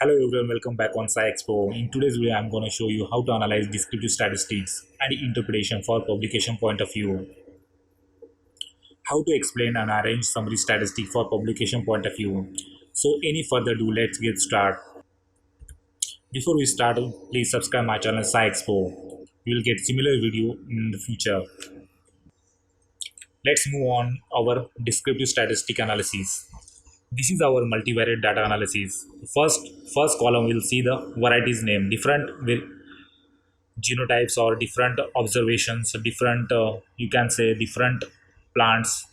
Hello everyone, welcome back on SCIEXPO. In today's video, I'm going to show you how to analyze descriptive statistics and interpretation for publication point of view. How to explain and arrange summary statistic for publication point of view. So any further ado, let's get started. Before we start, please subscribe my channel SCIEXPO. You will get similar video in the future. Let's move on our descriptive statistic analysis. This is our multivariate data analysis. First column will see the varieties name, different genotypes or different observations, different you can say different plants,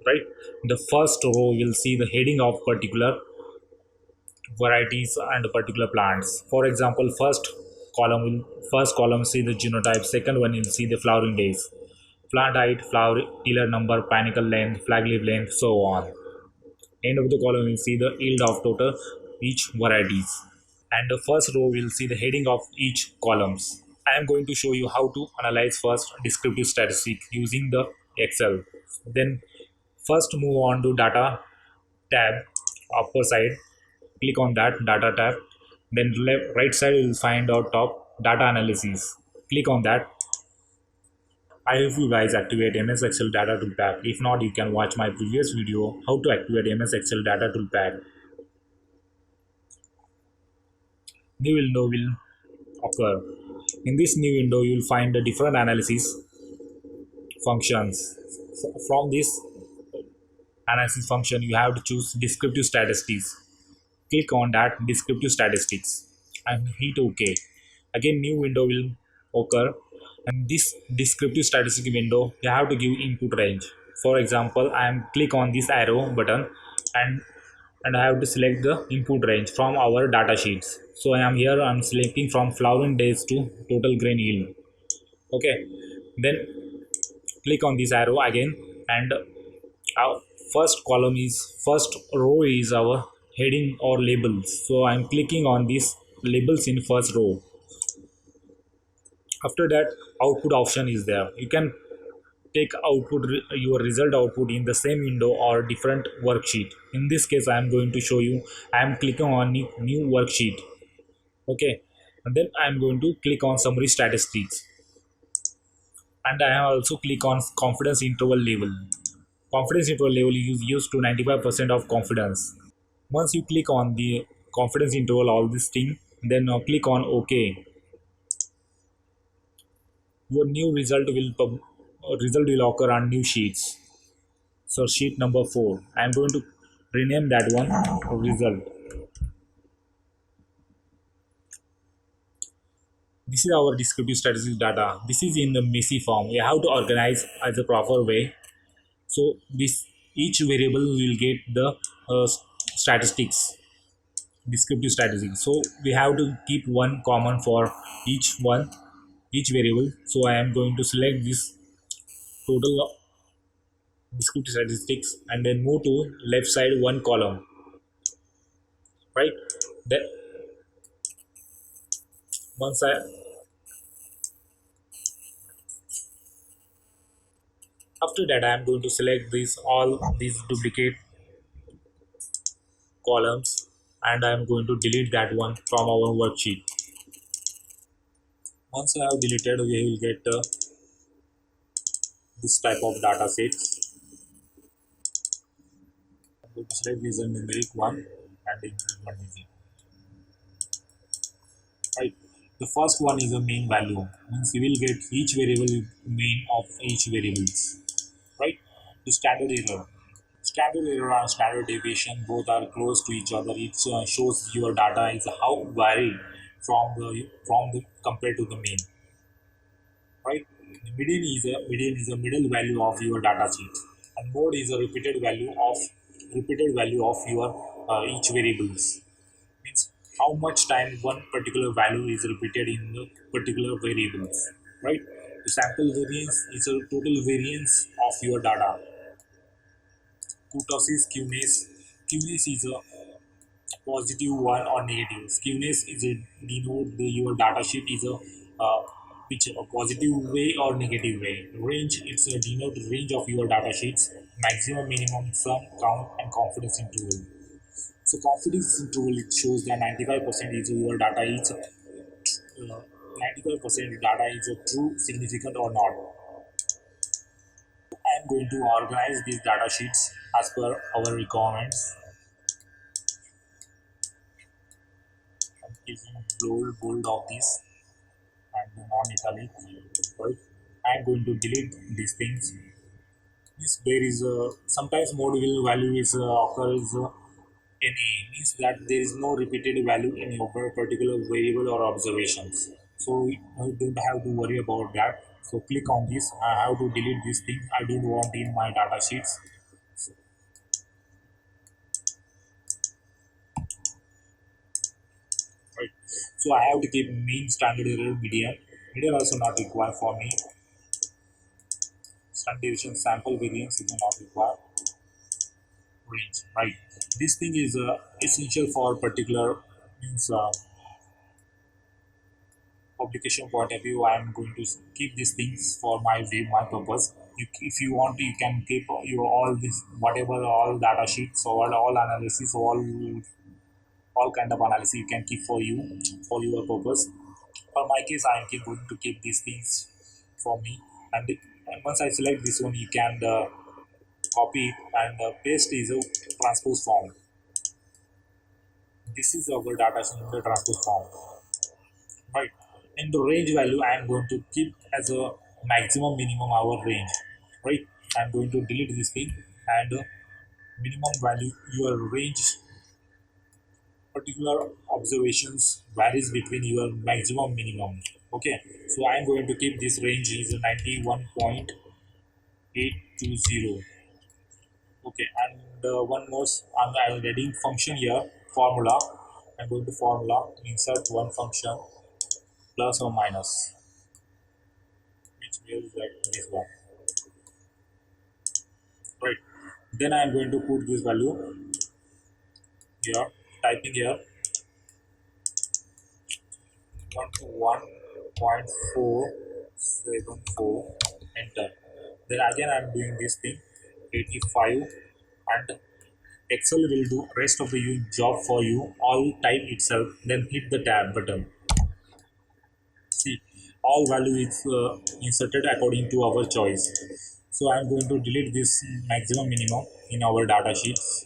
right? The first row will see the heading of particular varieties and particular plants. For example, first column see the genotype, second one will see the flowering days, plant height, flower tiller number, panicle length, flag leaf length, so on. End of the column will see the yield of total each varieties, and the first row will see the heading of each columns. I am going to show you how to analyze first descriptive statistic using the Excel. Then first move on to data tab, upper side, click on that data tab. Then right side you will find out top data analysis. Click on that. I hope you guys activate MS Excel data toolpath. If not, you can watch my previous video how to activate MS Excel data toolpath. New window will occur. In this new window, you will find the different analysis functions. From this analysis function, you have to choose descriptive statistics. Click on that descriptive statistics and hit OK. Again, new window will occur. And this descriptive statistic window, you have to give input range. For example, I am click on this arrow button and I have to select the input range from our data sheets. So I am here, I'm selecting from flowering days to total grain yield. Okay, then click on this arrow again, and our first row is our heading or labels. So I'm clicking on these labels in first row. After that, output option is there. You can take your result output in the same window or different worksheet. In this case, I am going to show you. I am clicking on new worksheet. Okay, and then I am going to click on summary statistics, and I have also click on confidence interval level. Confidence interval level is used to 95% of confidence. Once you click on the confidence interval, all this thing, then click on OK. Your new result will occur on new sheets. So sheet number 4, I am going to rename that one result. This is our descriptive statistics data. This is in the messy form. We have to organize as a proper way. So this each variable will get the statistics, descriptive statistics. So we have to keep one common for each variable. So I am going to select this total descriptive statistics and then move to left side one column, right? Then once I after that, I am going to select all these duplicate columns, and I am going to delete that one from our worksheet. Once I have deleted, we will get this type of data sets. I'm going to select this numeric one and include one digit. Right. The first one is a mean value, means we will get each variable mean of each variables. Right. The standard error. Standard error and standard deviation both are close to each other. It shows your data is how varied from the compared to the mean. Right. The median is a middle value of your data sheet, and mode is a repeated value of your each variables. Means how much time one particular value is repeated in the particular variables. Right. The sample variance is a total variance of your data. Kurtosis skewness is a positive one or negative. Skewness is a denote your data sheet is a which a positive way or negative way. Range, it's a denote range of your data sheets. Maximum, minimum, sum, count, and confidence interval. So confidence interval, it shows that 95% is your data is 95% data is a true, significant or not. I am going to organize these data sheets as per our requirements. I'm taking bold of this and non-italic. Right. I am going to delete these things. Yes, there is a sometimes mode will value is occurs any means that there is no repeated value in your particular variable or observations. So you don't have to worry about that. So click on this. I have to delete this thing. I don't want in my data sheets. Right. So I have to keep mean, standard error, median. Median also not required for me. Standard deviation, sample variance is not required. Range. Right. This thing is essential for particular means publication point of view. I am going to keep these things for my purpose. If you want, you can keep your all this whatever all data sheets or all analysis, all kind of analysis you can keep for your purpose. For my case, I am going to keep these things for me. And once I select this one, you can copy it and paste is a transpose form. This is our data in the transpose form. Right. In the range value, I am going to keep as a maximum minimum our range. Right. I am going to delete this thing and minimum value your range particular observations varies between your maximum minimum. Okay. So I am going to keep this range is 91.820. Okay. And one more I'm adding function here formula. I'm going to formula insert one function plus or minus, which means that this one. Right. Then I am going to put this value here, typing here 1 to 1.474, enter. Then again I am doing this thing 85, and Excel will do rest of the job for you. All type itself, then hit the tab button. See, all value is inserted according to our choice. So I am going to delete this maximum minimum in our data sheets.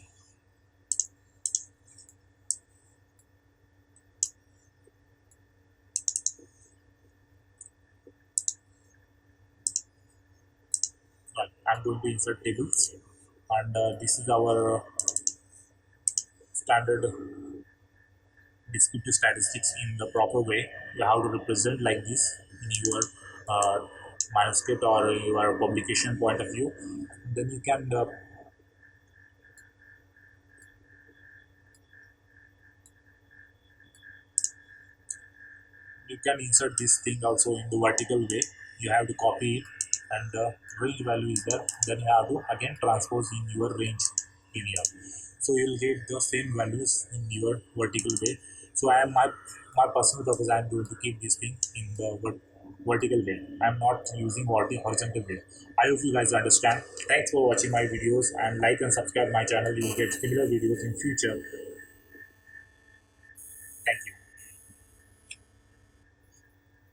Right. I'm going to insert tables, and this is our standard descriptive statistics in the proper way. You have to represent like this in your uh, manuscript or your publication point of view. Then you can insert this thing also in the vertical way. You have to copy it, and the range value is there. Then you have to again transpose in your range area. So you'll get the same values in your vertical way. So I am my personal purpose, I am going to keep this thing in the vertical way. I am not using horizontal way. I hope you guys understand. Thanks for watching my videos, and like and subscribe my channel. You will get similar videos in future.